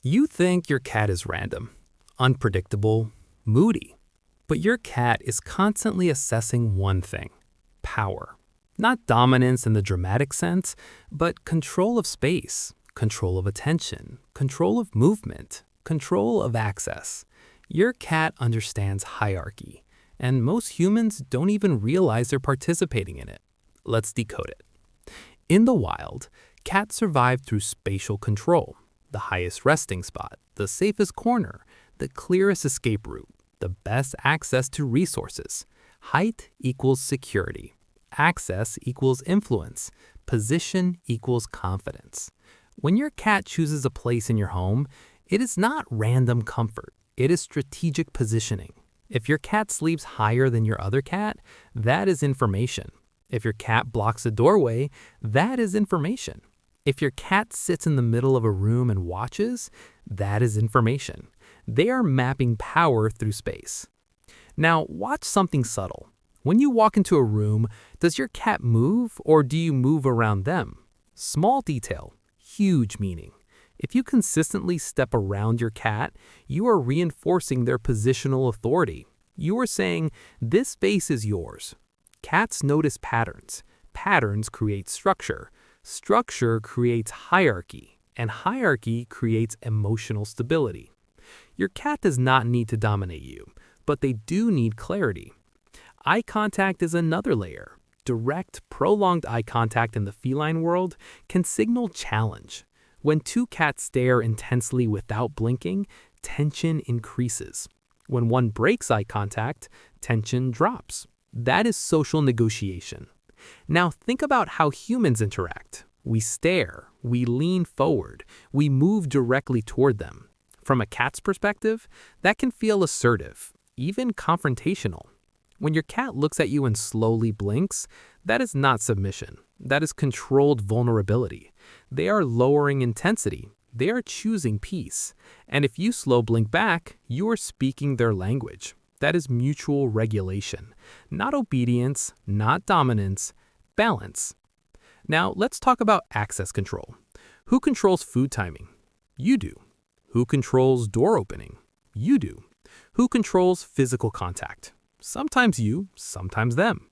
You think your cat is random, unpredictable, moody, but your cat is constantly assessing one thing: power. Not dominance in the dramatic sense, but control of space, control of attention, control of movement, control of access. Your cat understands hierarchy, and most humans don't even realize they're participating in it. Let's decode it. In the wild, cats survive through spatial control: the highest resting spot, the safest corner, the clearest escape route, the best access to resources. Height equals security. Access equals influence. Position equals confidence. When your cat chooses a place in your home, it is not random comfort. It is strategic positioning. If your cat sleeps higher than your other cat, that is information. If your cat blocks a doorway, that is information. If your cat sits in the middle of a room and watches, that is information. They are mapping power through space. Now, watch something subtle. When you walk into a room, does your cat move or do you move around them? Small detail, huge meaning. If you consistently step around your cat, you are reinforcing their positional authority. You are saying, "This space is yours." Cats notice patterns. Patterns create structure. Structure creates hierarchy, and hierarchy creates emotional stability. Your cat does not need to dominate you, but they do need clarity. Eye contact is another layer. Direct, prolonged eye contact in the feline world can signal challenge. When two cats stare intensely without blinking, tension increases. When one breaks eye contact, tension drops. That is social negotiation. Now think about how humans interact. We stare, we lean forward, we move directly toward them. From a cat's perspective, that can feel assertive, even confrontational. When your cat looks at you and slowly blinks, that is not submission. That is controlled vulnerability. They are lowering intensity. They are choosing peace. And if you slow blink back, you are speaking their language. That is mutual regulation. Not obedience, not dominance, balance. Now let's talk about access control. Who controls food timing? You do. Who controls door opening? You do. Who controls physical contact? Sometimes you, sometimes them.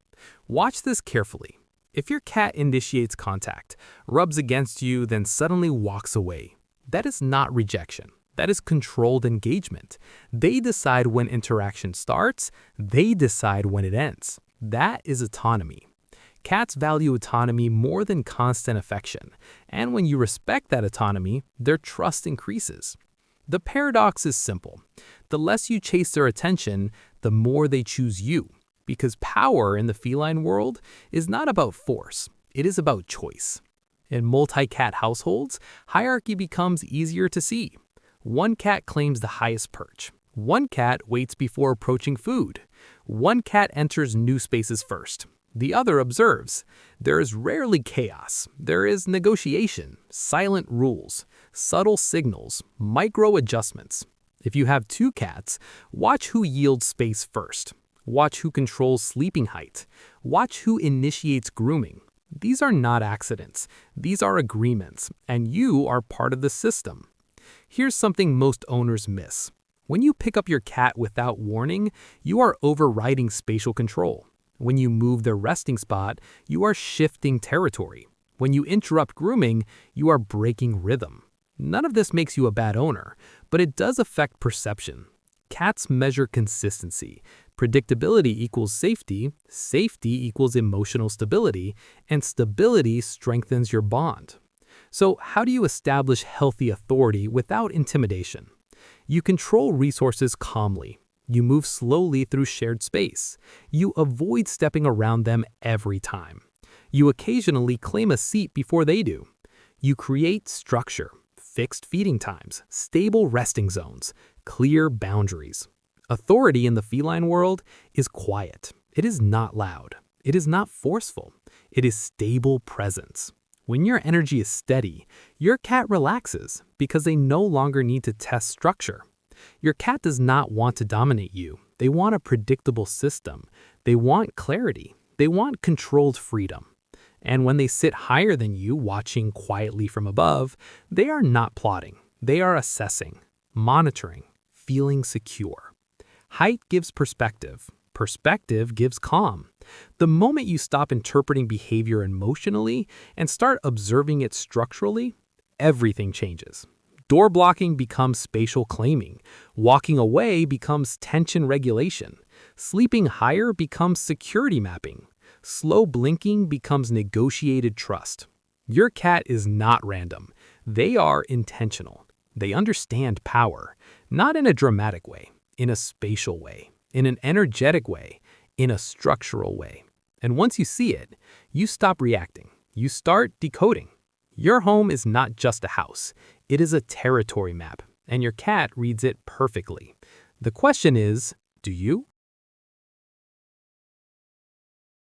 Watch this carefully. If your cat initiates contact, rubs against you, then suddenly walks away, that is not rejection. That is controlled engagement. They decide when interaction starts. They decide when it ends. That is autonomy. Cats value autonomy more than constant affection. And when you respect that autonomy, their trust increases. The paradox is simple. The less you chase their attention, the more they choose you. Because power in the feline world is not about force. It is about choice. In multi-cat households, hierarchy becomes easier to see. One cat claims the highest perch. One cat waits before approaching food. One cat enters new spaces first. The other observes. There is rarely chaos. There is negotiation, silent rules, subtle signals, micro adjustments. If you have two cats, watch who yields space first. Watch who controls sleeping height. Watch who initiates grooming. These are not accidents. These are agreements, and you are part of the system. Here's something most owners miss. When you pick up your cat without warning, you are overriding spatial control. When you move their resting spot, you are shifting territory. When you interrupt grooming, you are breaking rhythm. None of this makes you a bad owner, but it does affect perception. Cats measure consistency. Predictability equals safety, safety equals emotional stability, and stability strengthens your bond. So how do you establish healthy authority without intimidation? You control resources calmly. You move slowly through shared space. You avoid stepping around them every time. You occasionally claim a seat before they do. You create structure, fixed feeding times, stable resting zones, clear boundaries. Authority in the feline world is quiet. It is not loud. It is not forceful. It is stable presence. When your energy is steady, your cat relaxes because they no longer need to test structure. Your cat does not want to dominate you. They want a predictable system. They want clarity. They want controlled freedom. And when they sit higher than you, watching quietly from above, they are not plotting. They are assessing, monitoring, feeling secure. Height gives perspective. Perspective gives calm. The moment you stop interpreting behavior emotionally and start observing it structurally, everything changes. Door blocking becomes spatial claiming. Walking away becomes tension regulation. Sleeping higher becomes security mapping. Slow blinking becomes negotiated trust. Your cat is not random. They are intentional. They understand power, not in a dramatic way, in a spatial way, in an energetic way, in a structural way. And once you see it, you stop reacting. You start decoding. Your home is not just a house. It is a territory map, and your cat reads it perfectly. The question is, do you?